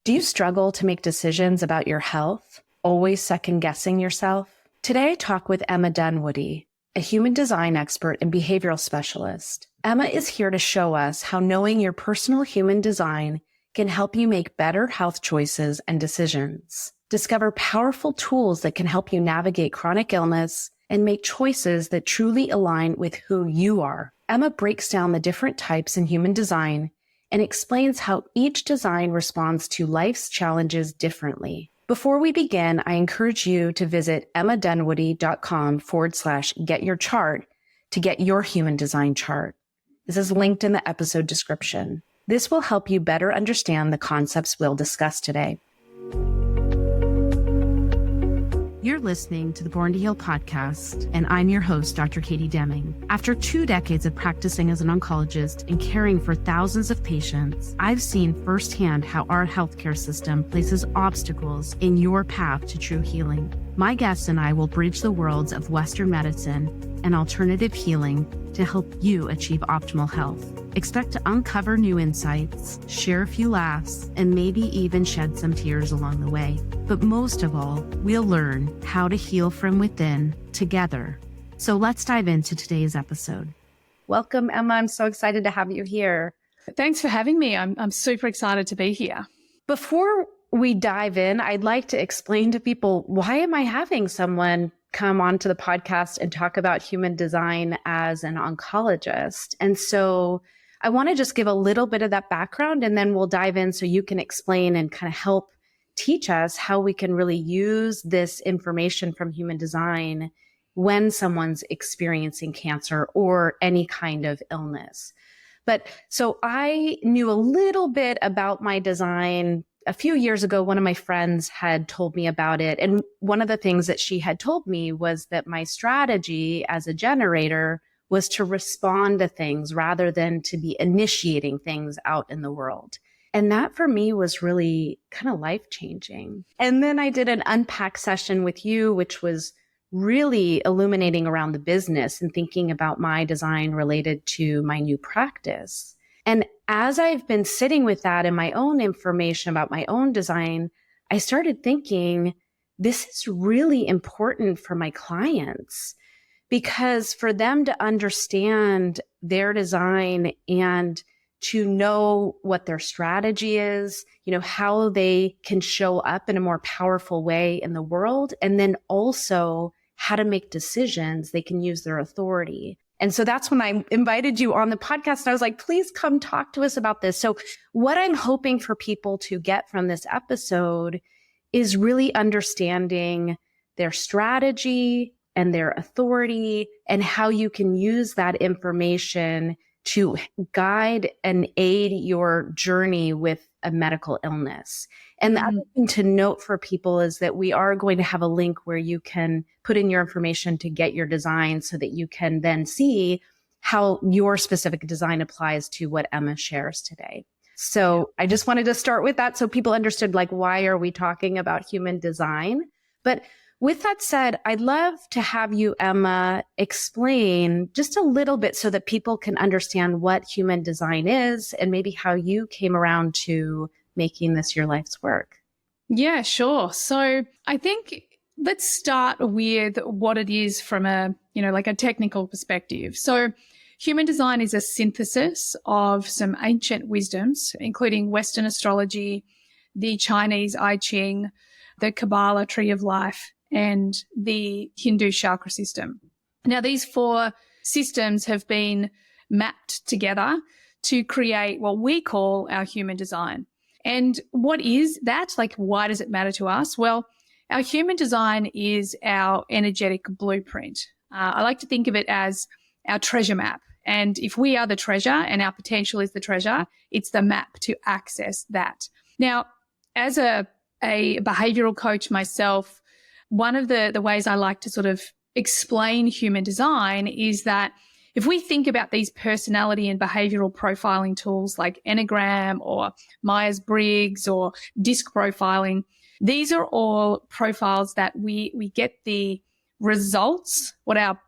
Do you struggle to make decisions about your health, always second-guessing yourself? Today I talk with Emma Dunwoody, a human design expert and behavioral specialist. Emma is here to show us how knowing your personal human design can help you make better health choices and decisions. Discover powerful tools that can help you navigate chronic illness and make choices that truly align with who you are. Emma breaks down the different types in human design and explains how each design responds to life's challenges differently. Before we begin, I encourage you to visit emmadunwoody.com/getyourchart to get your human design chart. This is linked in the episode description. This will help you better understand the concepts we'll discuss today. You're listening to the Born to Heal podcast, and I'm your host, Dr. Katie Deming. After 2 decades of practicing as an oncologist and caring for thousands of patients, I've seen firsthand how our healthcare system places obstacles in your path to true healing. My guests and I will bridge the worlds of Western medicine and alternative healing to help you achieve optimal health. Expect to uncover new insights, share a few laughs, and maybe even shed some tears along the way. But most of all, we'll learn how to heal from within together. So let's dive into today's episode. Welcome, Emma. I'm so excited to have you here. Thanks for having me. I'm super excited to be here. Before we dive in, I'd like to explain to people, why am I having someone come onto the podcast and talk about human design as an oncologist? And so I want to just give a little bit of that background, and then we'll dive in so you can explain and kind of help teach us how we can really use this information from human design when someone's experiencing cancer or any kind of illness. But so I knew a little bit about my design. A few years ago, one of my friends had told me about it. And one of the things that she had told me was that my strategy as a generator was to respond to things rather than to be initiating things out in the world. And that for me was really kind of life-changing. And then I did an unpack session with you, which was really illuminating around the business and thinking about my design related to my new practice. And as I've been sitting with that and my own information about my own design, I started thinking, this is really important for my clients, because for them to understand their design and to know what their strategy is, how they can show up in a more powerful way in the world, and then also how to make decisions, they can use their authority. And so that's when I invited you on the podcast. And I was like, please come talk to us about this. So what I'm hoping for people to get from this episode is really understanding their strategy and their authority and how you can use that information to guide and aid your journey with a medical illness. And the other thing to note for people is that we are going to have a link where you can put in your information to get your design so that you can then see how your specific design applies to what Emma shares today. So I just wanted to start with that so people understood, why are we talking about human design? But with that said, I'd love to have you, Emma, explain just a little bit so that people can understand what human design is and maybe how you came around to making this your life's work. Yeah, sure. So I think let's start with what it is from a technical perspective. So human design is a synthesis of some ancient wisdoms, including Western astrology, the Chinese I Ching, the Kabbalah tree of life, and the Hindu chakra system. Now, these 4 systems have been mapped together to create what we call our human design. And what is that? Why does it matter to us? Well, our human design is our energetic blueprint. I like to think of it as our treasure map. And if we are the treasure and our potential is the treasure, it's the map to access that. Now, as a behavioral coach myself, one of the ways I like to sort of explain human design is that if we think about these personality and behavioral profiling tools like Enneagram or Myers-Briggs or disc profiling, these are all profiles that we get the results, what our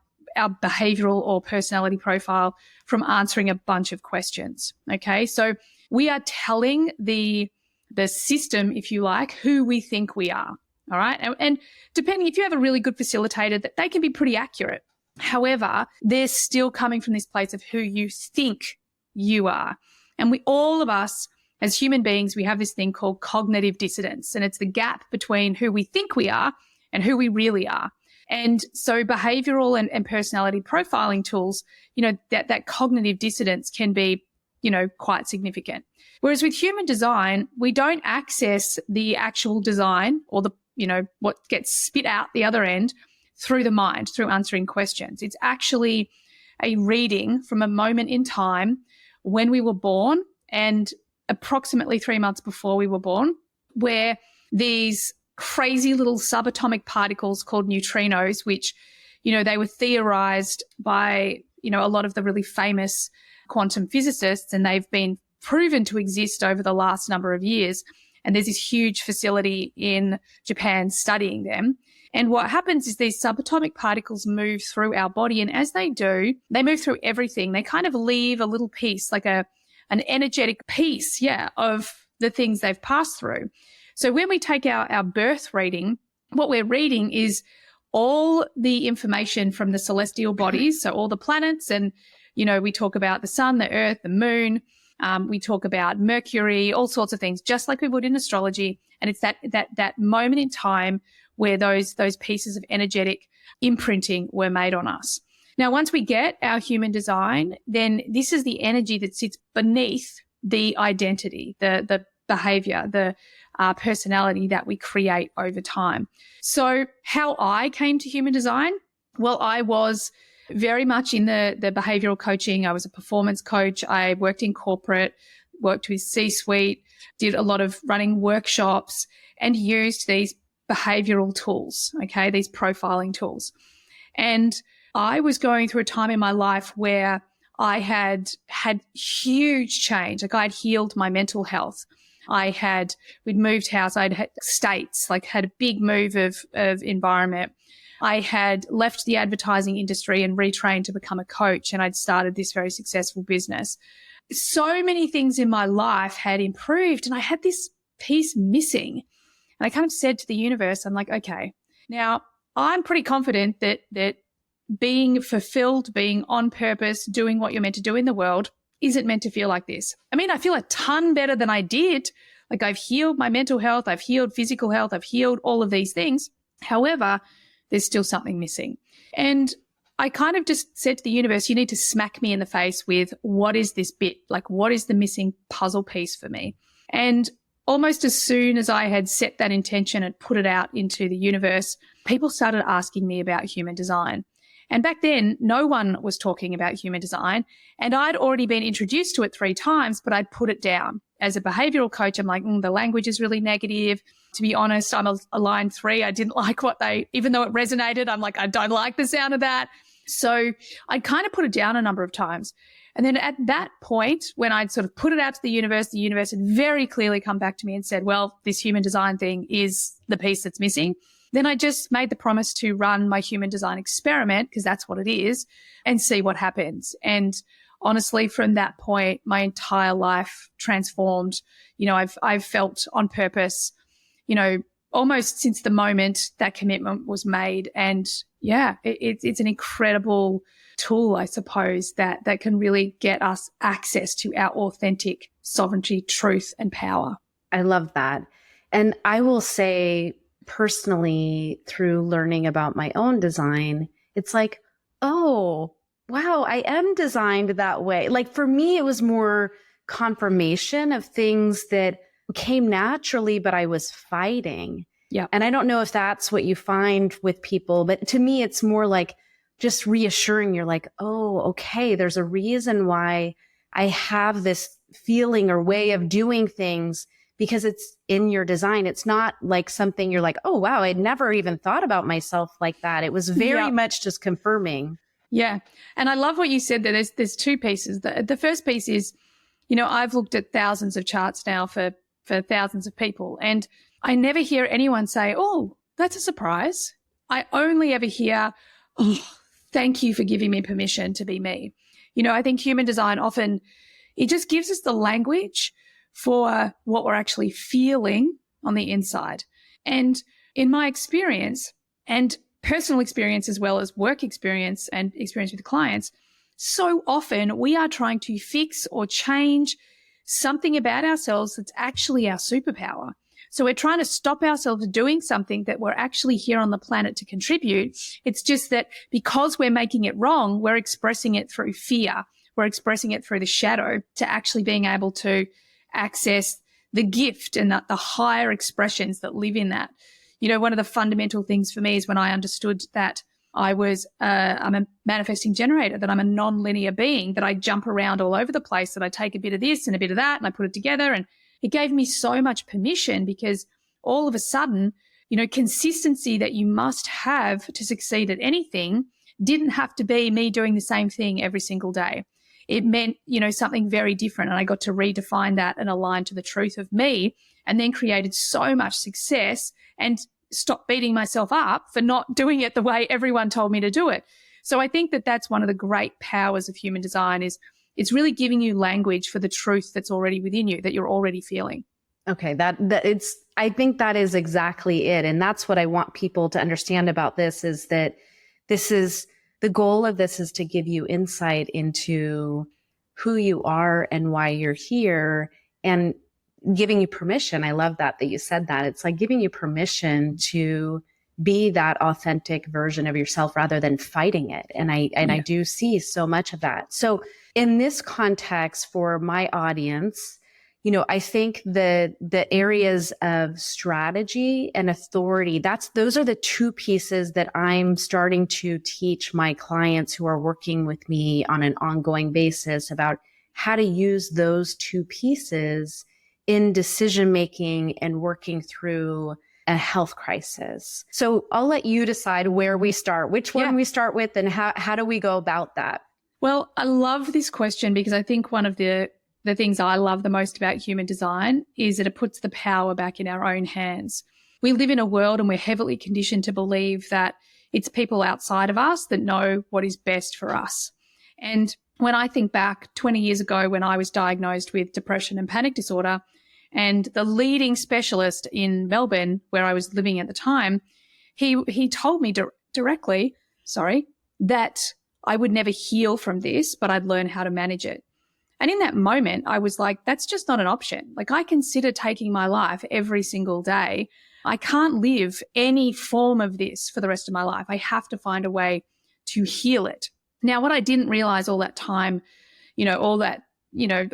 behavioral or personality profile, from answering a bunch of questions. Okay, so we are telling the the system, if you like, who we think we are. All right. And depending, if you have a really good facilitator, that they can be pretty accurate. However, they're still coming from this place of who you think you are. And all of us as human beings, we have this thing called cognitive dissonance, and it's the gap between who we think we are and who we really are. And so behavioral and personality profiling tools, that cognitive dissonance can be, quite significant. Whereas with human design, we don't access the actual design or what gets spit out the other end through the mind, through answering questions. It's actually a reading from a moment in time when we were born and approximately 3 months before we were born, where these crazy little subatomic particles called neutrinos, which, they were theorized by, a lot of the really famous quantum physicists, and they've been proven to exist over the last number of years. And there's this huge facility in Japan studying them. And what happens is these subatomic particles move through our body. And as they do, they move through everything. They kind of leave a little piece, like an energetic piece, of the things they've passed through. So when we take our birth reading, what we're reading is all the information from the celestial bodies. So all the planets, and, we talk about the sun, the earth, the moon. We talk about Mercury, all sorts of things, just like we would in astrology. And it's that moment in time where those pieces of energetic imprinting were made on us. Now, once we get our human design, then this is the energy that sits beneath the identity, the behavior, the personality that we create over time. So how I came to human design? Well, I was very much in the behavioral coaching. I was a performance coach. I worked in corporate, worked with C-suite, did a lot of running workshops, and used these behavioral tools, these profiling tools. And I was going through a time in my life where I had huge change. Like, I'd healed my mental health. We'd moved house. I'd had states, had a big move of environment. I had left the advertising industry and retrained to become a coach, and I'd started this very successful business. So many things in my life had improved, and I had this piece missing. And I kind of said to the universe, I'm like, okay, now I'm pretty confident that being fulfilled, being on purpose, doing what you're meant to do in the world isn't meant to feel like this. I mean, I feel a ton better than I did. Like, I've healed my mental health, I've healed physical health, I've healed all of these things. However, there's still something missing. And I kind of just said to the universe, you need to smack me in the face with, what is this bit? Like, what is the missing puzzle piece for me? And almost as soon as I had set that intention and put it out into the universe, people started asking me about human design. And back then, no one was talking about human design. And I'd already been introduced to it 3 times, but I'd put it down. As a behavioral coach, I'm like, the language is really negative. To be honest, I'm a line 3. I didn't like even though it resonated, I'm like, I don't like the sound of that. So I kind of put it down a number of times. And then at that point, when I'd sort of put it out to the universe had very clearly come back to me and said, well, this human design thing is the piece that's missing. Then I just made the promise to run my human design experiment, because that's what it is, and see what happens. And honestly, from that point, my entire life transformed. I've felt on purpose, almost since the moment that commitment was made. And it's an incredible tool, I suppose, that can really get us access to our authentic sovereignty, truth, and power. I love that. And I will say, personally, through learning about my own design, it's like, oh, wow, I am designed that way. Like, for me, it was more confirmation of things that came naturally, but I was fighting. Yeah. And I don't know if that's what you find with people, but to me, it's more like just reassuring. You're like, oh, okay, there's a reason why I have this feeling or way of doing things, because it's in your design. It's not like something you're like, oh, wow, I'd never even thought about myself like that. It was very much just confirming. Yeah. And I love what you said there. There's 2 pieces. The first piece is, I've looked at thousands of charts now for thousands of people, and I never hear anyone say, oh, that's a surprise. I only ever hear, oh, thank you for giving me permission to be me. I think human design often, it just gives us the language for what we're actually feeling on the inside. And in my experience, and personal experience as well as work experience and experience with clients, so often we are trying to fix or change something about ourselves that's actually our superpower. So we're trying to stop ourselves doing something that we're actually here on the planet to contribute. It's just that because we're making it wrong, we're expressing it through fear. We're expressing it through the shadow to actually being able to access the gift and the higher expressions that live in that. You know, one of the fundamental things for me is when I understood that I'm a manifesting generator, that I'm a non-linear being, that I jump around all over the place, that I take a bit of this and a bit of that and I put it together. And it gave me so much permission because all of a sudden, you know, consistency that you must have to succeed at anything didn't have to be me doing the same thing every single day. It meant, you know, something very different. And I got to redefine that and align to the truth of me, and then created so much success and stopped beating myself up for not doing it the way everyone told me to do it. So I think that that's one of the great powers of human design is it's really giving you language for the truth that's already within you, that you're already feeling. Okay, I think that is exactly it. And that's what I want people to understand about this, is that this is the goal of this, is to give you insight into who you are and why you're here, and giving you permission. I love that you said that. It's like giving you permission to be that authentic version of yourself rather than fighting it. And I do see so much of that. So in this context for my audience, you know, I think the areas of strategy and authority, those are the two pieces that I'm starting to teach my clients who are working with me on an ongoing basis about how to use those two pieces in decision making and working through a health crisis. So I'll let you decide where we start, which one we start with, and how do we go about that? Well, I love this question because I think one of the things I love the most about human design is that it puts the power back in our own hands. We live in a world and we're heavily conditioned to believe that it's people outside of us that know what is best for us. And when I think back 20 years ago when I was diagnosed with depression and panic disorder, and the leading specialist in Melbourne, where I was living at the time, he told me directly, that I would never heal from this, but I'd learn how to manage it. And in that moment, I was like, that's just not an option. Like, I consider taking my life every single day. I can't live any form of this for the rest of my life. I have to find a way to heal it. Now, what I didn't realize all that time, all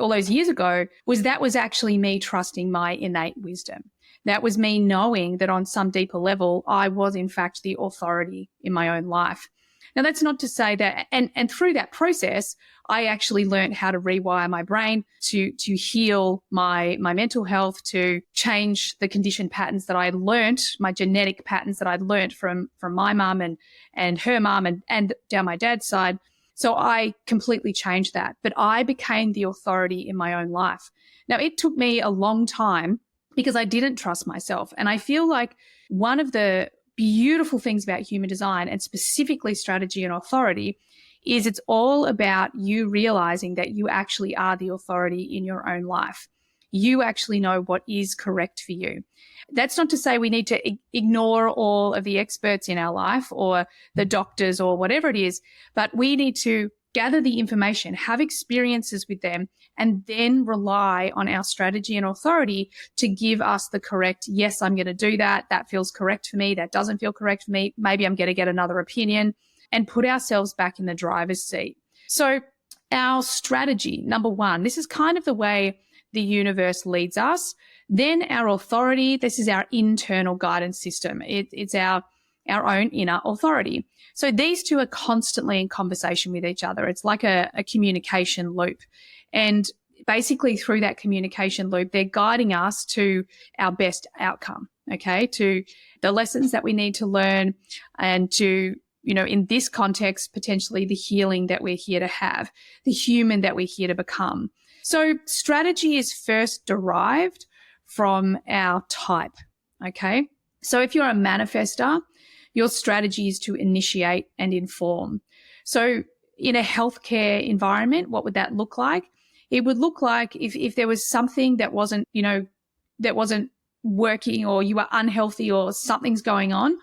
those years ago, was that was actually me trusting my innate wisdom. That was me knowing that on some deeper level, I was in fact the authority in my own life. Now, that's not to say that, and through that process, I actually learned how to rewire my brain to heal my mental health, to change the conditioned patterns that I had learned, my genetic patterns that I'd learned from my mum and her mum and down my dad's side. So I completely changed that, but I became the authority in my own life. Now, it took me a long time because I didn't trust myself. And I feel like one of the beautiful things about human design, and specifically strategy and authority, is it's all about you realizing that you actually are the authority in your own life. You actually know what is correct for you. That's not to say we need to ignore all of the experts in our life or the doctors or whatever it is, but we need to gather the information, have experiences with them, and then rely on our strategy and authority to give us the correct, yes, I'm going to do that. That feels correct for me. That doesn't feel correct for me. Maybe I'm going to get another opinion, and put ourselves back in the driver's seat. So our strategy, number one, this is kind of the way the universe leads us. Then our authority, this is our internal guidance system. It's our own inner authority. So these two are constantly in conversation with each other. It's like a communication loop. And basically through that communication loop, they're guiding us to our best outcome, okay, to the lessons that we need to learn, and to, in this context, potentially the healing that we're here to have, the human that we're here to become. So strategy is first derived from our type, okay? So if you're a manifestor, your strategy is to initiate and inform. So in a healthcare environment, what would that look like? it would look like if there was something that wasn't, that wasn't working, or you were unhealthy, or something's going on,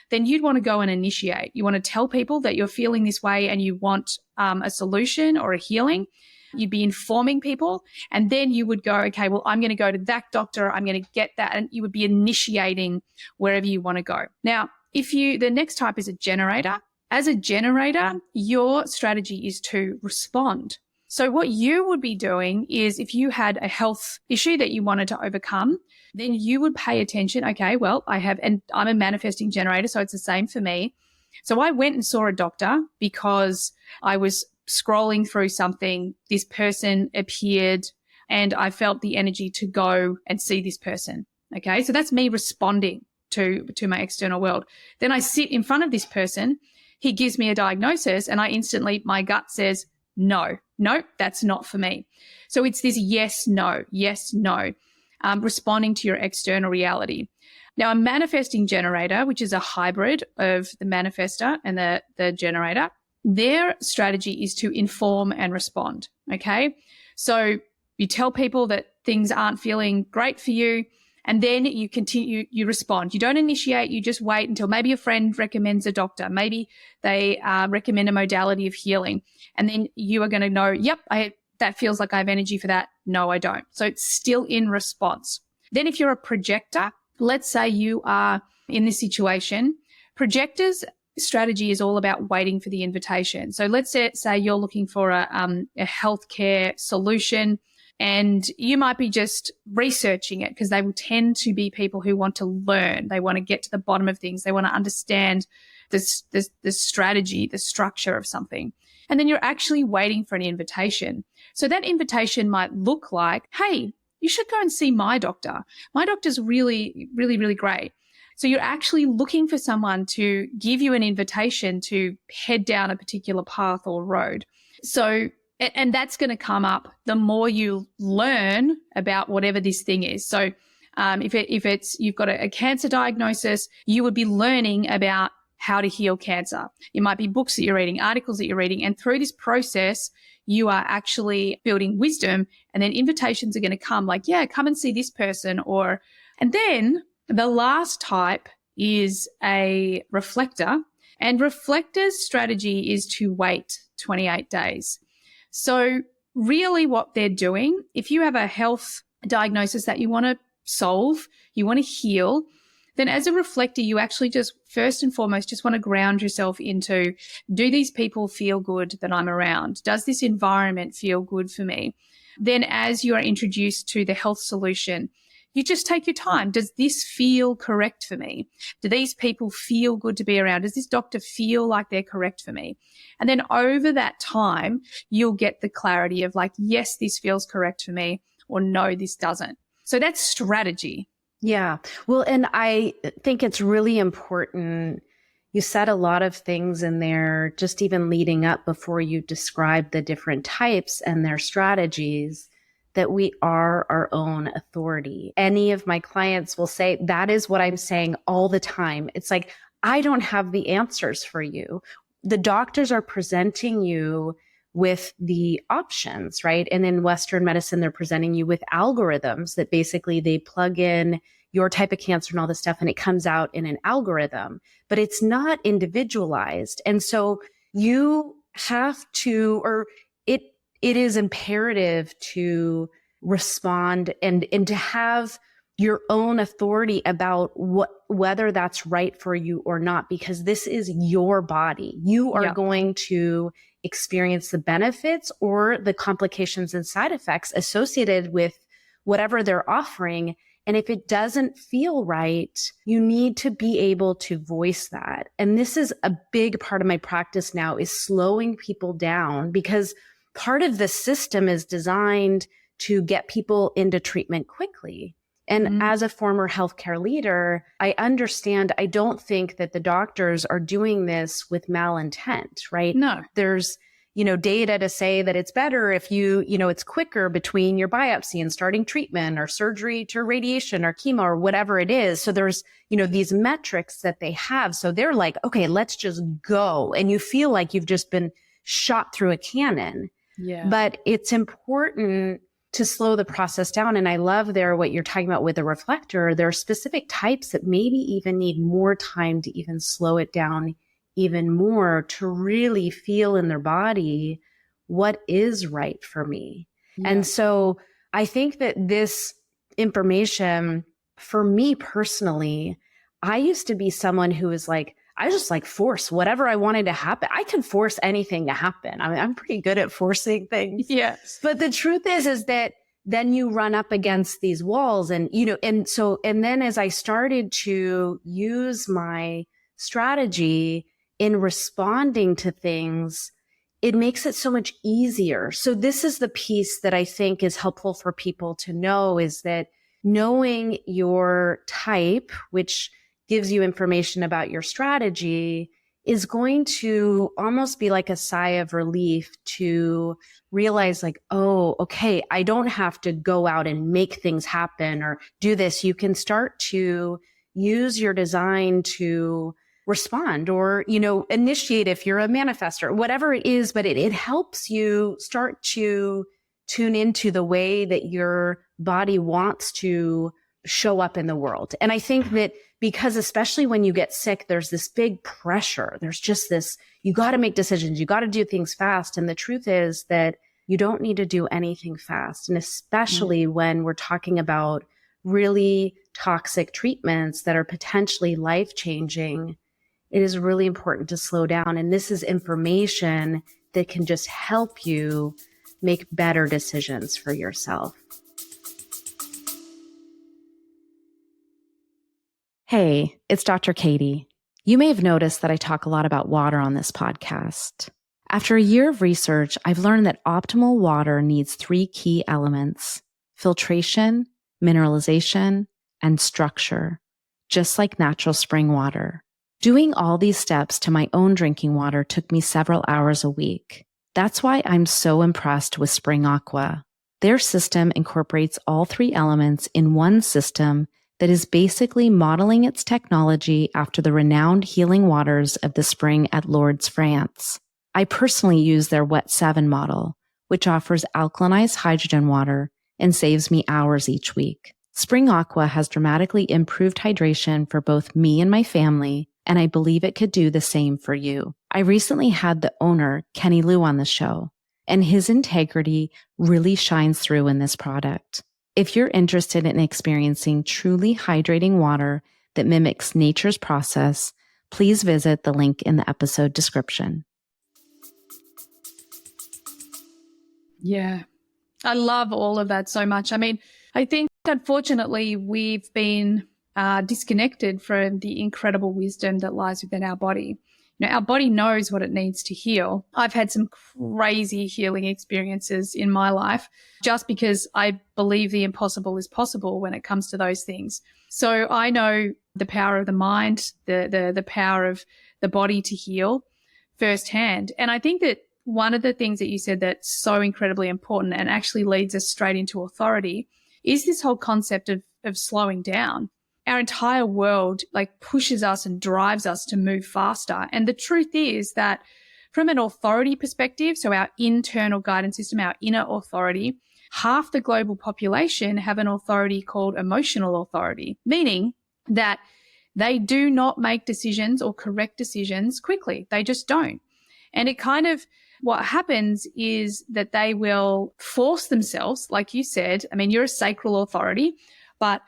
then you'd want to go and initiate. You want to tell people that you're feeling this way and you want a solution or a healing. You'd be informing people, and then you would go, okay, well, I'm going to go to that doctor. I'm going to get that. And you would be initiating wherever you want to go. Now, the next type is a generator. As a generator, your strategy is to respond. So what you would be doing is, if you had a health issue that you wanted to overcome, then you would pay attention. Okay, well, and I'm a manifesting generator, so it's the same for me. So I went and saw a doctor because I was scrolling through something. This person appeared and I felt the energy to go and see this person. Okay, so that's me responding to my external world. Then I sit in front of this person. He gives me a diagnosis and my gut says, no, that's not for me. So it's this yes, no, responding to your external reality. Now, a manifesting generator, which is a hybrid of the manifester and the generator, their strategy is to inform and respond. Okay. So you tell people that things aren't feeling great for you, and then you continue, you respond. You don't initiate, you just wait until maybe a friend recommends a doctor. Maybe they recommend a modality of healing. And then you are going to know, yep, that feels like I have energy for that. No, I don't. So it's still in response. Then if you're a projector, let's say you are in this situation, projectors' strategy is all about waiting for the invitation. So let's say you're looking for a healthcare solution, and you might be just researching it, because they will tend to be people who want to learn. They want to get to the bottom of things. They want to understand the strategy, the structure of something. And then you're actually waiting for an invitation. So that invitation might look like, hey, you should go and see my doctor. My doctor's really, really, really great. So you're actually looking for someone to give you an invitation to head down a particular path or road. So, and that's going to come up the more you learn about whatever this thing is. So if you've got a cancer diagnosis, you would be learning about how to heal cancer. It might be books that you're reading, articles that you're reading. And through this process, you are actually building wisdom, and then invitations are going to come like, yeah, come and see this person. And then the last type is a reflector, and reflector's strategy is to wait 28 days. So really what they're doing, if you have a health diagnosis that you want to solve, you want to heal, then as a reflector, you actually just first and foremost just want to ground yourself into, do these people feel good that I'm around? Does this environment feel good for me? Then as you are introduced to the health solution, you just take your time. Does this feel correct for me? Do these people feel good to be around? Does this doctor feel like they're correct for me? And then over that time, you'll get the clarity of like, yes, this feels correct for me, or no, this doesn't. So that's strategy. Yeah. Well, and I think it's really important. You said a lot of things in there, just even leading up before you describe the different types and their strategies, that we are our own authority. Any of my clients will say, that is what I'm saying all the time. It's like, I don't have the answers for you. The doctors are presenting you with the options, right? And in Western medicine, they're presenting you with algorithms that basically they plug in your type of cancer and all this stuff, and it comes out in an algorithm, but it's not individualized. And so you have to, or it is imperative to respond and to have your own authority about whether that's right for you or not, because this is your body. You are going to experience the benefits or the complications and side effects associated with whatever they're offering. And if it doesn't feel right, you need to be able to voice that. And this is a big part of my practice now, is slowing people down, because part of the system is designed to get people into treatment quickly. And as a former healthcare leader, I understand, I don't think that the doctors are doing this with malintent, right? No. There's, data to say that it's better if it's quicker between your biopsy and starting treatment, or surgery to radiation or chemo or whatever it is. So there's, these metrics that they have. So they're like, okay, let's just go. And you feel like you've just been shot through a cannon. Yeah. But it's important to slow the process down. And I love what you're talking about with the reflector. There are specific types that maybe even need more time to even slow it down even more to really feel in their body what is right for me. Yeah. And so I think that this information, for me personally, I used to be someone who was like, I just like force whatever I wanted to happen. I can force anything to happen. I mean, I'm pretty good at forcing things. Yes. But the truth is that then you run up against these walls and, and then as I started to use my strategy in responding to things, it makes it so much easier. So this is the piece that I think is helpful for people to know, is that knowing your type, which gives you information about your strategy, is going to almost be like a sigh of relief to realize like, oh, okay, I don't have to go out and make things happen or do this. You can start to use your design to respond or, initiate if you're a manifestor, whatever it is, but it helps you start to tune into the way that your body wants to show up in the world. And I think that because especially when you get sick, there's this big pressure. There's just this, you got to make decisions. You got to do things fast. And the truth is that you don't need to do anything fast. And especially when we're talking about really toxic treatments that are potentially life-changing, it is really important to slow down. And this is information that can just help you make better decisions for yourself. Hey, it's Dr. Katie. You may have noticed that I talk a lot about water on this podcast. After a year of research, I've learned that optimal water needs 3 key elements: filtration, mineralization, and structure, just like natural spring water. Doing all these steps to my own drinking water took me several hours a week. That's why I'm so impressed with Spring Aqua. Their system incorporates all 3 elements in one system that is basically modeling its technology after the renowned healing waters of the spring at Lourdes, France. I personally use their Wet 7 model, which offers alkalinized hydrogen water and saves me hours each week. Spring Aqua has dramatically improved hydration for both me and my family, and I believe it could do the same for you. I recently had the owner, Kenny Lou, on the show, and his integrity really shines through in this product. If you're interested in experiencing truly hydrating water that mimics nature's process, please visit the link in the episode description. Yeah, I love all of that so much. I mean, I think unfortunately we've been disconnected from the incredible wisdom that lies within our body. Our body knows what it needs to heal. I've had some crazy healing experiences in my life just because I believe the impossible is possible when it comes to those things. So I know the power of the mind, the power of the body to heal firsthand. And I think that one of the things that you said that's so incredibly important and actually leads us straight into authority is this whole concept of slowing down. Our entire world pushes us and drives us to move faster. And the truth is that from an authority perspective, so our internal guidance system, our inner authority, half the global population have an authority called emotional authority, meaning that they do not make decisions or correct decisions quickly. They just don't. And it kind of, what happens is that they will force themselves, like you said. I mean, you're a sacral authority, but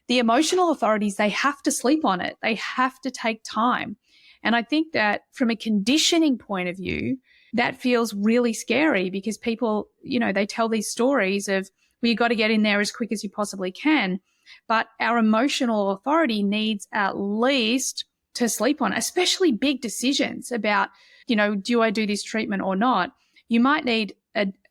the emotional authorities, they have to sleep on it. They have to take time. And I think that from a conditioning point of view, that feels really scary because people, they tell these stories of, well, you got to get in there as quick as you possibly can. But our emotional authority needs at least to sleep on, especially big decisions about, do I do this treatment or not? You might need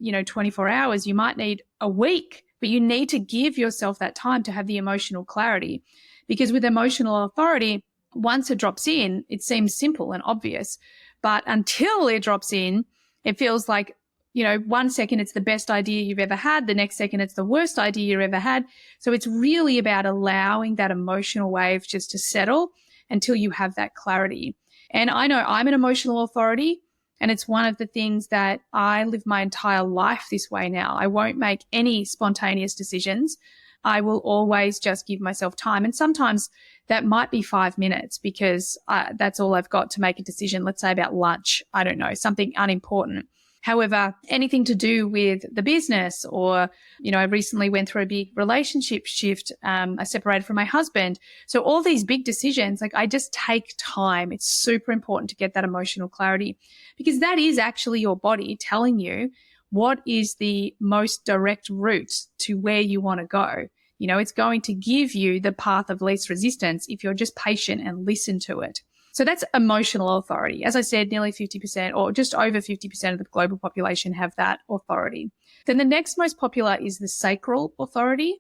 24 hours. You might need a week. But you need to give yourself that time to have the emotional clarity, because with emotional authority, once it drops in, it seems simple and obvious. But until it drops in, it feels like, 1 second it's the best idea you've ever had. The next second it's the worst idea you've ever had. So it's really about allowing that emotional wave just to settle until you have that clarity. And I know I'm an emotional authority. And it's one of the things that I live my entire life this way now. I won't make any spontaneous decisions. I will always just give myself time. And sometimes that might be 5 minutes because that's all I've got to make a decision. Let's say about lunch. I don't know, something unimportant. However, anything to do with the business or, I recently went through a big relationship shift. I separated from my husband. So all these big decisions, I just take time. It's super important to get that emotional clarity because that is actually your body telling you what is the most direct route to where you want to go. It's going to give you the path of least resistance if you're just patient and listen to it. So that's emotional authority. As I said, nearly 50% or just over 50% of the global population have that authority. Then the next most popular is the sacral authority.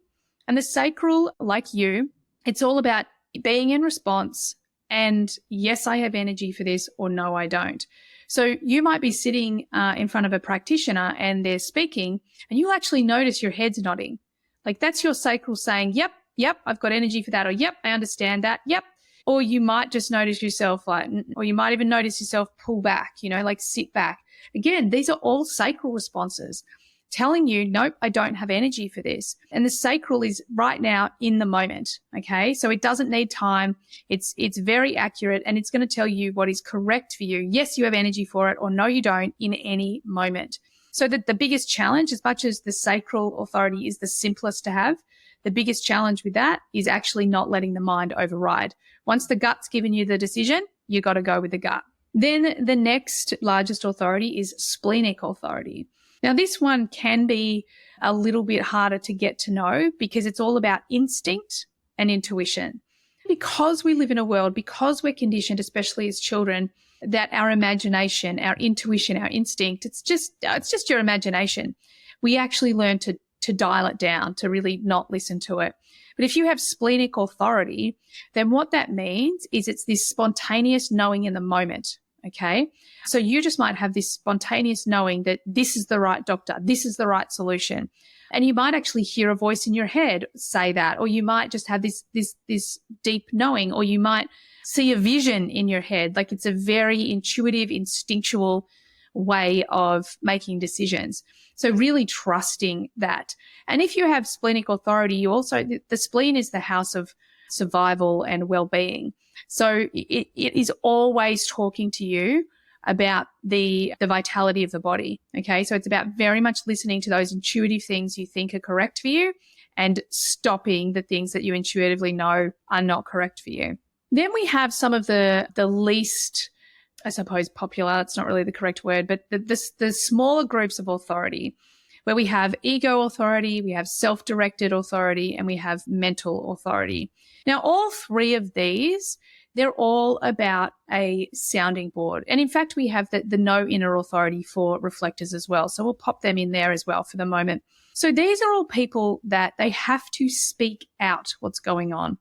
And the sacral, like you, it's all about being in response and yes, I have energy for this or no, I don't. So you might be sitting in front of a practitioner and they're speaking and you'll actually notice your head's nodding. That's your sacral saying, yep, I've got energy for that. Or yep, I understand that. Yep. Or you might just notice yourself or you might even notice yourself pull back, sit back. Again, these are all sacral responses telling you, nope, I don't have energy for this. And the sacral is right now in the moment. Okay. So it doesn't need time. It's very accurate and it's going to tell you what is correct for you. Yes, you have energy for it or no, you don't in any moment. So that the biggest challenge, as much as the sacral authority is the simplest to have, the biggest challenge with that is actually not letting the mind override. Once the gut's given you the decision, you got to go with the gut. Then the next largest authority is splenic authority. Now, this one can be a little bit harder to get to know because it's all about instinct and intuition. Because we live in a world, because we're conditioned, especially as children, that our imagination, our intuition, our instinct, it's just your imagination. We actually learn to dial it down, to really not listen to it. But if you have splenic authority, then what that means is it's this spontaneous knowing in the moment, okay? So you just might have this spontaneous knowing that this is the right doctor, this is the right solution. And you might actually hear a voice in your head say that, or you might just have this deep knowing, or you might see a vision in your head. It's a very intuitive, instinctual way of making decisions. So really trusting that. And if you have splenic authority, you also, the spleen is the house of survival and well-being. So it is always talking to you about the vitality of the body. Okay. So it's about very much listening to those intuitive things you think are correct for you and stopping the things that you intuitively know are not correct for you. Then we have some of the least, I suppose, popular, it's not really the correct word, but the smaller groups of authority where we have ego authority, we have self-directed authority, and we have mental authority. Now, all three of these, they're all about a sounding board. And in fact, we have the no inner authority for reflectors as well. So we'll pop them in there as well for the moment. So these are all people that they have to speak out what's going on.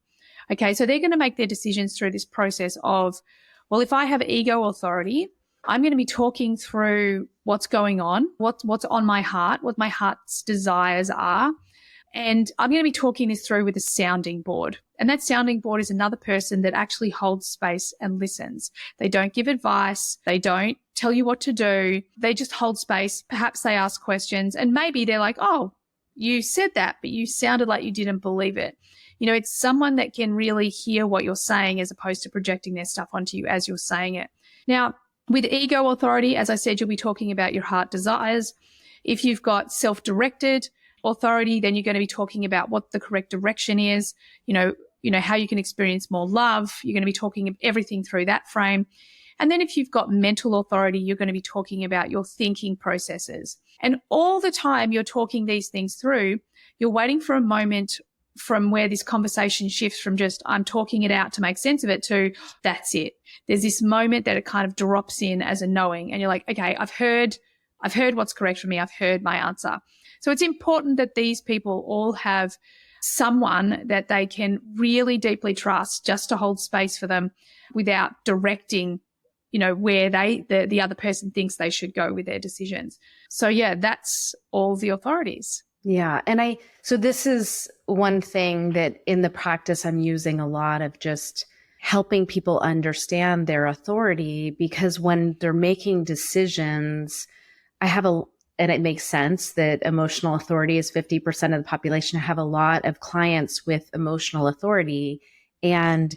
Okay, so they're going to make their decisions through this process of, well, if I have ego authority, I'm going to be talking through what's going on, what's on my heart, what my heart's desires are. And I'm going to be talking this through with a sounding board. And that sounding board is another person that actually holds space and listens. They don't give advice. They don't tell you what to do. They just hold space. Perhaps they ask questions and maybe they're like, oh, you said that, but you sounded like you didn't believe it. It's someone that can really hear what you're saying as opposed to projecting their stuff onto you as you're saying it. Now, with ego authority, as I said, you'll be talking about your heart desires. If you've got self-directed authority, then you're going to be talking about what the correct direction is, how you can experience more love. You're going to be talking everything through that frame. And then if you've got mental authority, you're going to be talking about your thinking processes. And all the time you're talking these things through, you're waiting for a moment from where this conversation shifts from just I'm talking it out to make sense of it to that's it. There's this moment that it kind of drops in as a knowing and you're like, okay, I've heard what's correct for me. I've heard my answer. So it's important that these people all have someone that they can really deeply trust just to hold space for them without directing, where the other person thinks they should go with their decisions. So yeah, that's all the authorities. Yeah. And so this is one thing that in the practice I'm using a lot of just helping people understand their authority, because when they're making decisions, and it makes sense that emotional authority is 50% of the population. I have a lot of clients with emotional authority, and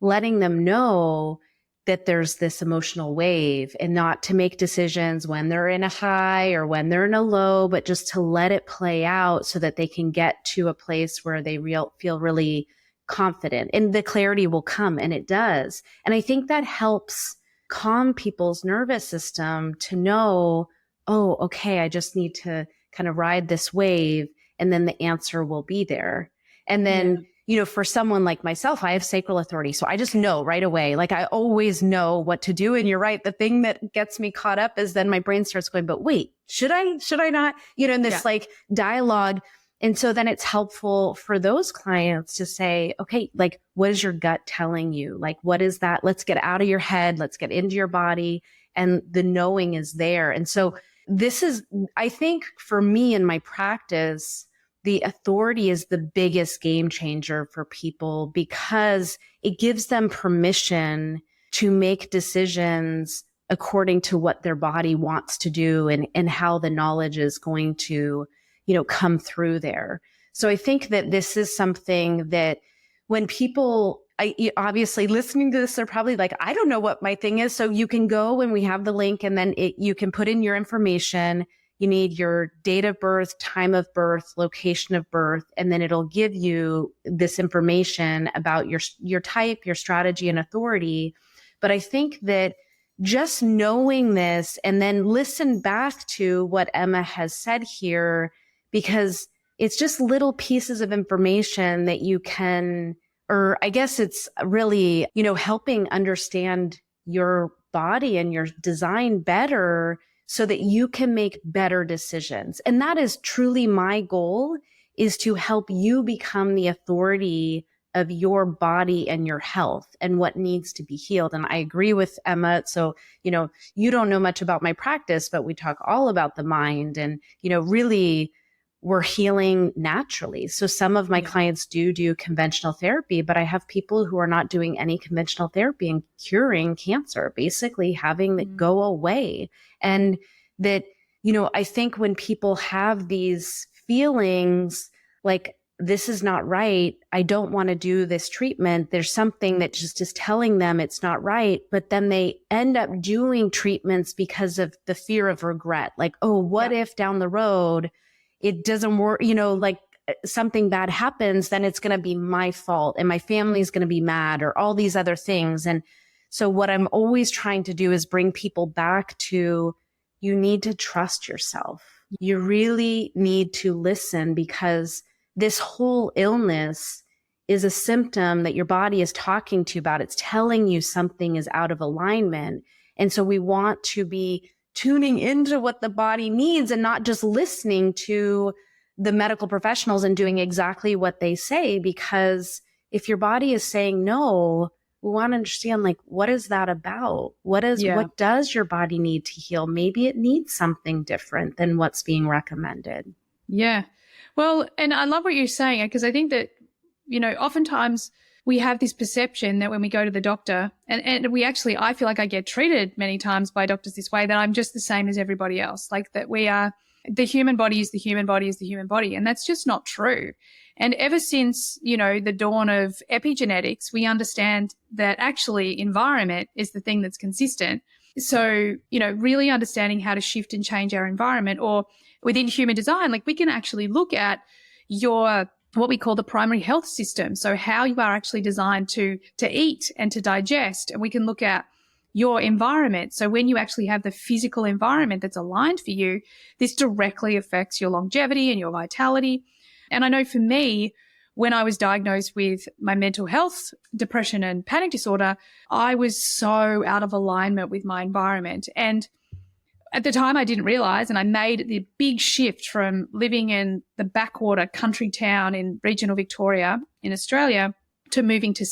letting them know that there's this emotional wave, and not to make decisions when they're in a high or when they're in a low, but just to let it play out so that they can get to a place where they feel really confident, and the clarity will come, and it does. And I think that helps calm people's nervous system to know, oh, okay, I just need to kind of ride this wave, and then the answer will be there. And then, for someone like myself, I have sacral authority. So I just know right away, like I always know what to do. And you're right. The thing that gets me caught up is then my brain starts going, but wait, should I not, in this like dialogue. And so then it's helpful for those clients to say, okay, like, what is your gut telling you? Like, what is that? Let's get out of your head. Let's get into your body. And the knowing is there. And so this is, I think for me in my practice, the authority is the biggest game changer for people, because it gives them permission to make decisions according to what their body wants to do, and how the knowledge is going to, come through there. So I think that this is something that when people, obviously listening to this, they're probably like, I don't know what my thing is. So you can go, when we have the link, and then you can put in your information. You need your date of birth, time of birth, location of birth, and then it'll give you this information about your type, your strategy, and authority. But I think that just knowing this, and then listen back to what Emma has said here, because it's just little pieces of information that you can, or I guess it's really, helping understand your body and your design better, so that you can make better decisions. And that is truly my goal, is to help you become the authority of your body and your health and what needs to be healed. And I agree with Emma. So, you don't know much about my practice, but we talk all about the mind, and, really we're healing naturally. So some of my clients do conventional therapy, but I have people who are not doing any conventional therapy and curing cancer, basically having it go away. And that, I think when people have these feelings like, this is not right, I don't want to do this treatment, there's something that just is telling them it's not right, but then they end up doing treatments because of the fear of regret. Like, oh, what if down the road it doesn't work, like something bad happens, then it's going to be my fault and my family's going to be mad, or all these other things. And so what I'm always trying to do is bring people back to, you need to trust yourself. You really need to listen, because this whole illness is a symptom that your body is talking to you about. It's telling you something is out of alignment. And so we want to be tuning into what the body needs, and not just listening to the medical professionals and doing exactly what they say. Because if your body is saying no, we want to understand, like, what is that about? What does your body need to heal? Maybe it needs something different than what's being recommended. Yeah. Well, and I love what you're saying, because I think that, oftentimes we have this perception that when we go to the doctor, and we actually, I feel like I get treated many times by doctors this way, that I'm just the same as everybody else. Like, that we are, the human body is the human body is the human body. And that's just not true. And ever since, the dawn of epigenetics, we understand that actually environment is the thing that's consistent. So, really understanding how to shift and change our environment, or within human design, like, we can actually look at your, what we call the primary health system. So how you are actually designed to eat and to digest. And we can look at your environment. So when you actually have the physical environment that's aligned for you, this directly affects your longevity and your vitality. And I know for me, when I was diagnosed with my mental health, depression and panic disorder, I was so out of alignment with my environment. And at the time, I didn't realize, and I made the big shift from living in the backwater country town in regional Victoria in Australia to moving into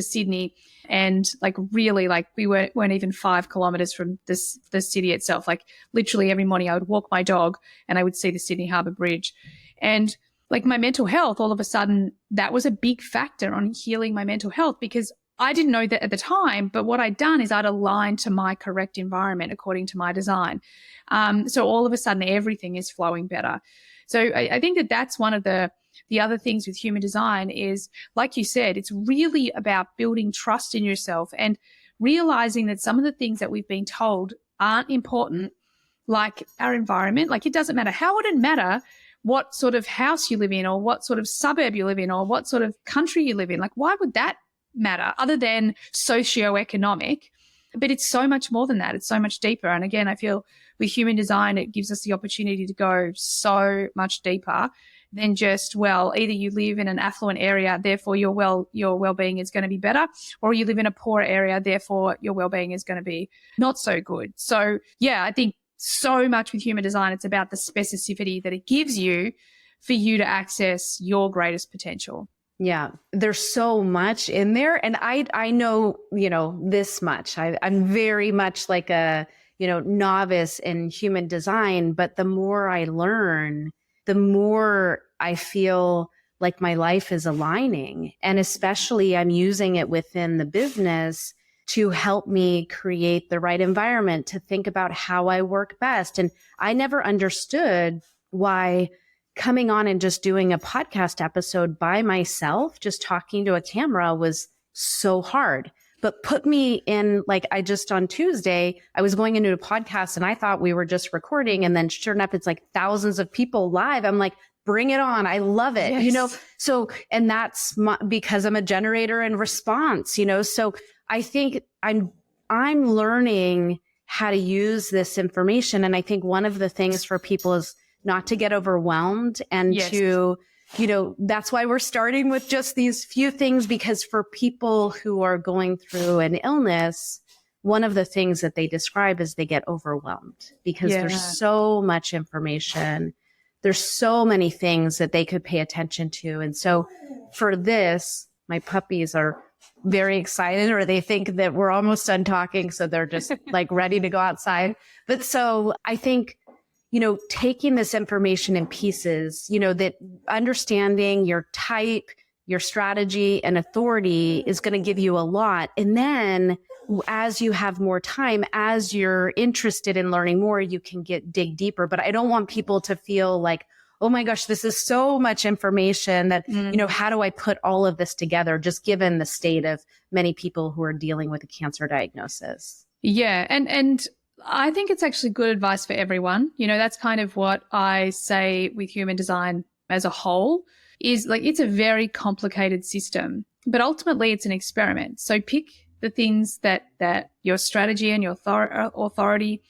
Sydney. And really, we weren't even 5 kilometers from the city itself. Like, literally every morning I would walk my dog and I would see the Sydney Harbour Bridge. And my mental health, all of a sudden, that was a big factor on healing my mental health, because I didn't know that at the time, but what I'd done is I'd aligned to my correct environment according to my design. So all of a sudden, everything is flowing better. So I think that that's one of the other things with human design is, like you said, it's really about building trust in yourself and realizing that some of the things that we've been told aren't important, like our environment. Like, it doesn't matter. How would it matter what sort of house you live in, or what sort of suburb you live in, or what sort of country you live in? Like, why would that matter other than socioeconomic? But it's so much more than that. It's so much deeper. And again, I feel with human design, it gives us the opportunity to go so much deeper than just, well, either you live in an affluent area, therefore your well-being is going to be better, or you live in a poor area, therefore your well-being is going to be not so good. So yeah, I think so much with human design, it's about the specificity that it gives you for you to access your greatest potential. Yeah, there's so much in there. And I know, this much. I'm very much like a, novice in human design, but the more I learn, the more I feel like my life is aligning. And especially I'm using it within the business to help me create the right environment, to think about how I work best. And I never understood why coming on and just doing a podcast episode by myself, just talking to a camera, was so hard. But put me in, like, on Tuesday, I was going into a podcast and I thought we were just recording. And then sure enough, it's like thousands of people live. I'm like, bring it on. I love it. Yes. So, and that's because I'm a generator and response, so I think I'm learning how to use this information. And I think one of the things for people is not to get overwhelmed and to, that's why we're starting with just these few things, because for people who are going through an illness, one of the things that they describe is they get overwhelmed because there's so much information. There's so many things that they could pay attention to. And so for this, my puppies are very excited, or they think that we're almost done talking. So they're just like ready to go outside. But so I think, taking this information in pieces, that understanding your type, your strategy and authority is going to give you a lot. And then as you have more time, as you're interested in learning more, you can dig deeper. But I don't want people to feel like, oh my gosh, this is so much information that, how do I put all of this together, just given the state of many people who are dealing with a cancer diagnosis? Yeah. And I think it's actually good advice for everyone. That's kind of what I say with human design as a whole, is like, it's a very complicated system, but ultimately it's an experiment. So pick the things that your strategy and your authority,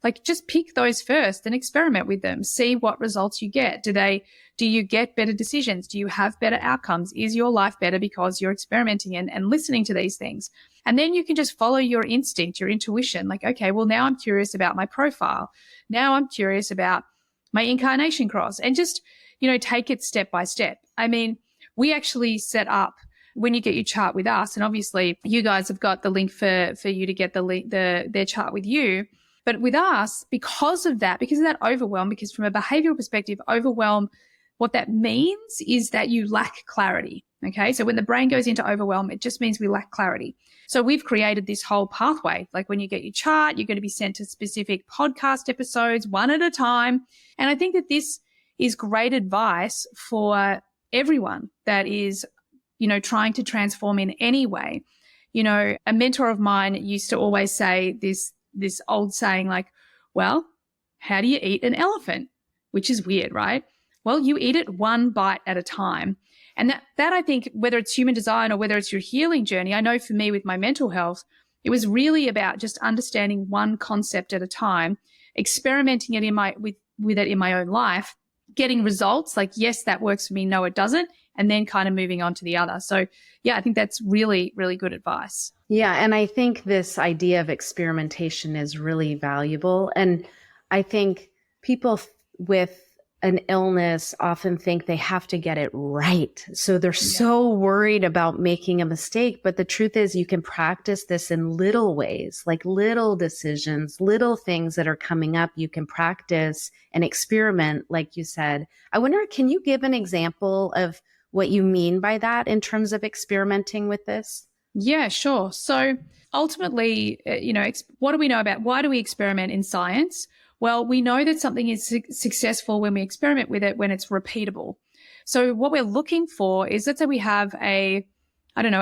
like, just pick those first and experiment with them. See what results you get. Do you get better decisions? Do you have better outcomes? Is your life better because you're experimenting and listening to these things? And then you can just follow your instinct, your intuition. Like, okay, well, now I'm curious about my profile. Now I'm curious about my incarnation cross, and just, take it step by step. I mean, we actually set up, when you get your chart with us, and obviously you guys have got the link for you to get their chart with you. But with us, because of that overwhelm, because from a behavioral perspective, overwhelm, what that means is that you lack clarity. Okay. So when the brain goes into overwhelm, it just means we lack clarity. So we've created this whole pathway. Like, when you get your chart, you're going to be sent to specific podcast episodes one at a time. And I think that this is great advice for everyone that is, trying to transform in any way. A mentor of mine used to always say this old saying, like, well, how do you eat an elephant? Which is weird, right? Well, you eat it one bite at a time. And that I think, whether it's human design or whether it's your healing journey, I know for me with my mental health, it was really about just understanding one concept at a time, experimenting it with it in my own life, getting results like, yes, that works for me. No, it doesn't. And then kind of moving on to the other. So yeah, I think that's really, really good advice. Yeah. And I think this idea of experimentation is really valuable. And I think people with an illness often think they have to get it right. So they're so worried about making a mistake. But the truth is, you can practice this in little ways, like little decisions, little things that are coming up. You can practice and experiment, like you said. I wonder, can you give an example of what you mean by that in terms of experimenting with this? Yeah, sure. So ultimately, what do we know about why do we experiment in science? Well, we know that something is successful when we experiment with it, when it's repeatable. So what we're looking for is, let's say we have a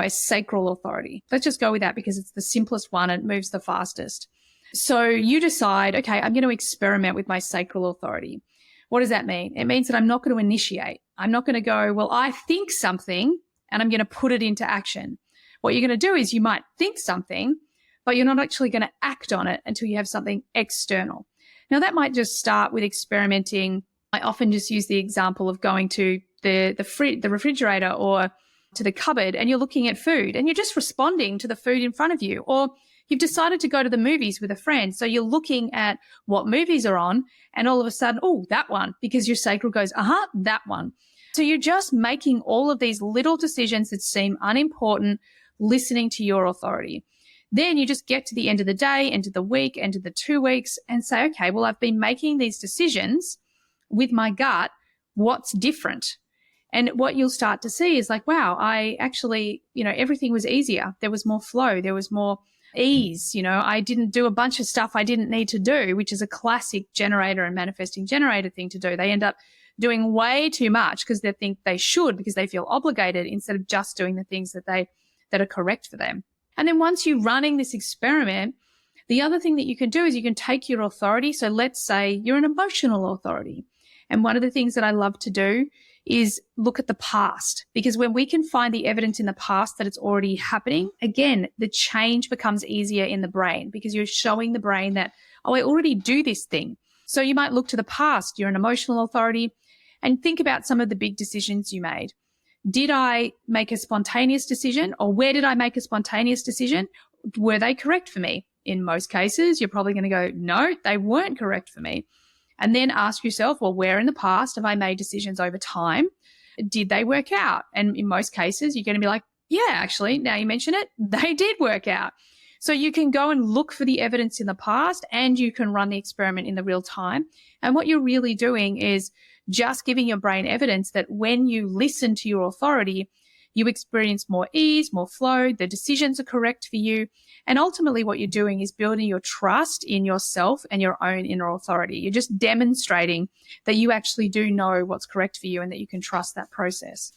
sacral authority. Let's just go with that because it's the simplest one and it moves the fastest. So you decide, okay, I'm going to experiment with my sacral authority. What does that mean? It means that I'm not going to initiate. I'm not going to go, well, I think something and I'm going to put it into action. What you're going to do is you might think something, but you're not actually going to act on it until you have something external. Now, that might just start with experimenting. I often just use the example of going to the refrigerator or to the cupboard and you're looking at food and you're just responding to the food in front of you. Or you've decided to go to the movies with a friend. So you're looking at what movies are on and all of a sudden, oh, that one, because your sacral goes, that one. So you're just making all of these little decisions that seem unimportant, listening to your authority. Then you just get to the end of the day, end of the week, end of the 2 weeks and say, okay, well, I've been making these decisions with my gut. What's different? And what you'll start to see is like, wow, I actually, everything was easier. There was more flow. There was more ease. I didn't do a bunch of stuff I didn't need to do, which is a classic generator and manifesting generator thing to do. They end up doing way too much because they think they should, because they feel obligated, instead of just doing the things that are correct for them. And then once you're running this experiment, the other thing that you can do is you can take your authority. So let's say you're an emotional authority. And one of the things that I love to do is look at the past, because when we can find the evidence in the past that it's already happening, again, the change becomes easier in the brain because you're showing the brain that, oh, I already do this thing. So you might look to the past, you're an emotional authority, and think about some of the big decisions you made. Did I make a spontaneous decision, or where did I make a spontaneous decision? Were they correct for me? In most cases, you're probably going to go, no, they weren't correct for me. And then ask yourself, well, where in the past have I made decisions over time? Did they work out? And in most cases, you're going to be like, yeah, actually, now you mention it, they did work out. So you can go and look for the evidence in the past and you can run the experiment in the real time. And what you're really doing is just giving your brain evidence that when you listen to your authority, you experience more ease, more flow, the decisions are correct for you. And ultimately what you're doing is building your trust in yourself and your own inner authority. You're just demonstrating that you actually do know what's correct for you and that you can trust that process.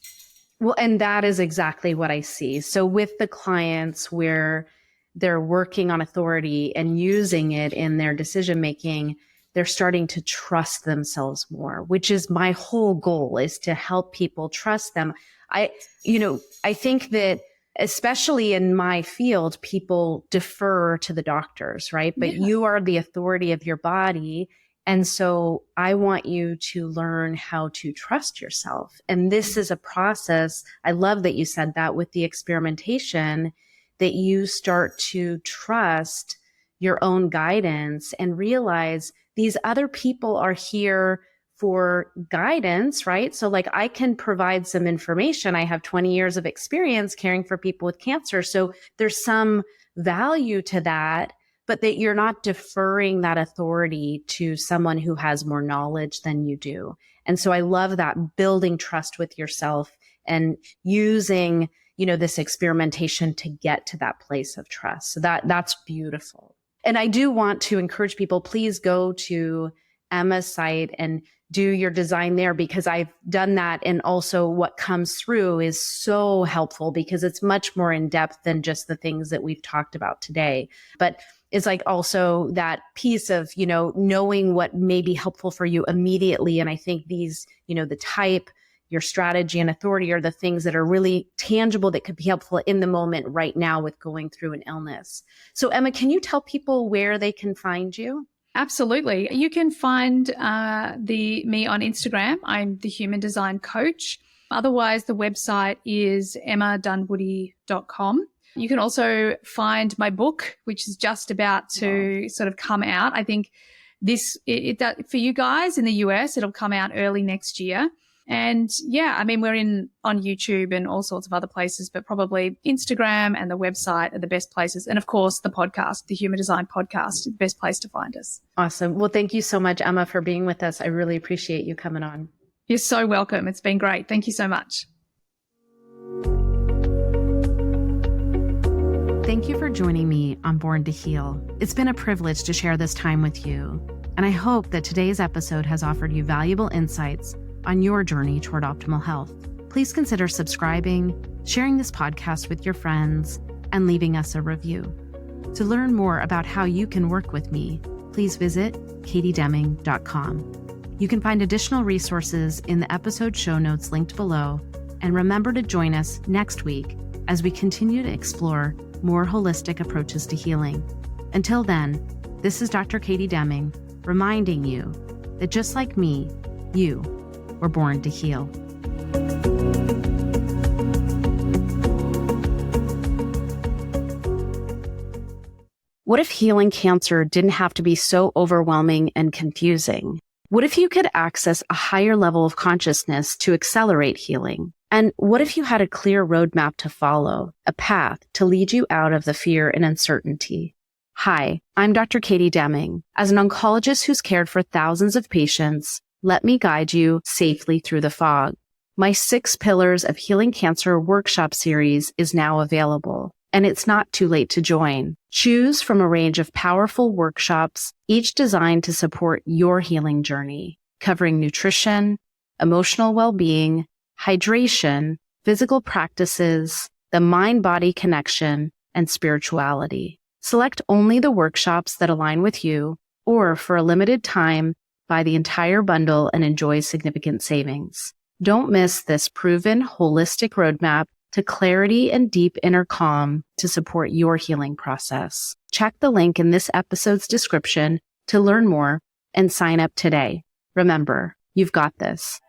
Well, and that is exactly what I see. So with the clients where they're working on authority and using it in their decision making, they're starting to trust themselves more, which is my whole goal, is to help people trust them. I think that especially in my field, people defer to the doctors, right? But you are the authority of your body. And so I want you to learn how to trust yourself. And this is a process. I love that you said that with the experimentation, that you start to trust your own guidance and realize these other people are here for guidance, right? So like I can provide some information. I have 20 years of experience caring for people with cancer. So there's some value to that, but that you're not deferring that authority to someone who has more knowledge than you do. And so I love that, building trust with yourself and using, this experimentation to get to that place of trust. So that's beautiful. And I do want to encourage people, please go to Emma's site and do your design there, because I've done that. And also what comes through is so helpful because it's much more in depth than just the things that we've talked about today. But it's like also that piece of, knowing what may be helpful for you immediately. And I think these, the type, your strategy and authority are the things that are really tangible that could be helpful in the moment right now with going through an illness. So Emma, can you tell people where they can find you? Absolutely. You can find me on Instagram. I'm the Human Design Coach. Otherwise, the website is emmadunwoody.com. You can also find my book, which is just about to sort of come out. I think for you guys in the US, it'll come out early next year. And we're on YouTube and all sorts of other places, but probably Instagram and the website are the best places. And of course, the podcast, the Human Design Podcast, is the best place to find us. Awesome. Well, thank you so much, Emma, for being with us. I really appreciate you coming on. You're so welcome. It's been great. Thank you so much. Thank you for joining me on Born to Heal. It's been a privilege to share this time with you, and I hope that today's episode has offered you valuable insights on your journey toward optimal health. Please consider subscribing, sharing this podcast with your friends, and leaving us a review. To learn more about how you can work with me, please visit katiedeming.com. You can find additional resources in the episode show notes linked below, and remember to join us next week as we continue to explore more holistic approaches to healing. Until then, this is Dr. Katie Deming, reminding you that just like me, you were born to heal. What if healing cancer didn't have to be so overwhelming and confusing? What if you could access a higher level of consciousness to accelerate healing? And what if you had a clear roadmap to follow, a path to lead you out of the fear and uncertainty? Hi, I'm Dr. Katie Deming. As an oncologist who's cared for thousands of patients, let me guide you safely through the fog. My 6 Pillars of Healing Cancer workshop series is now available, and it's not too late to join. Choose from a range of powerful workshops, each designed to support your healing journey, covering nutrition, emotional well-being, hydration, physical practices, the mind-body connection, and spirituality. Select only the workshops that align with you, or for a limited time, buy the entire bundle and enjoy significant savings. Don't miss this proven holistic roadmap to clarity and deep inner calm to support your healing process. Check the link in this episode's description to learn more and sign up today. Remember, you've got this.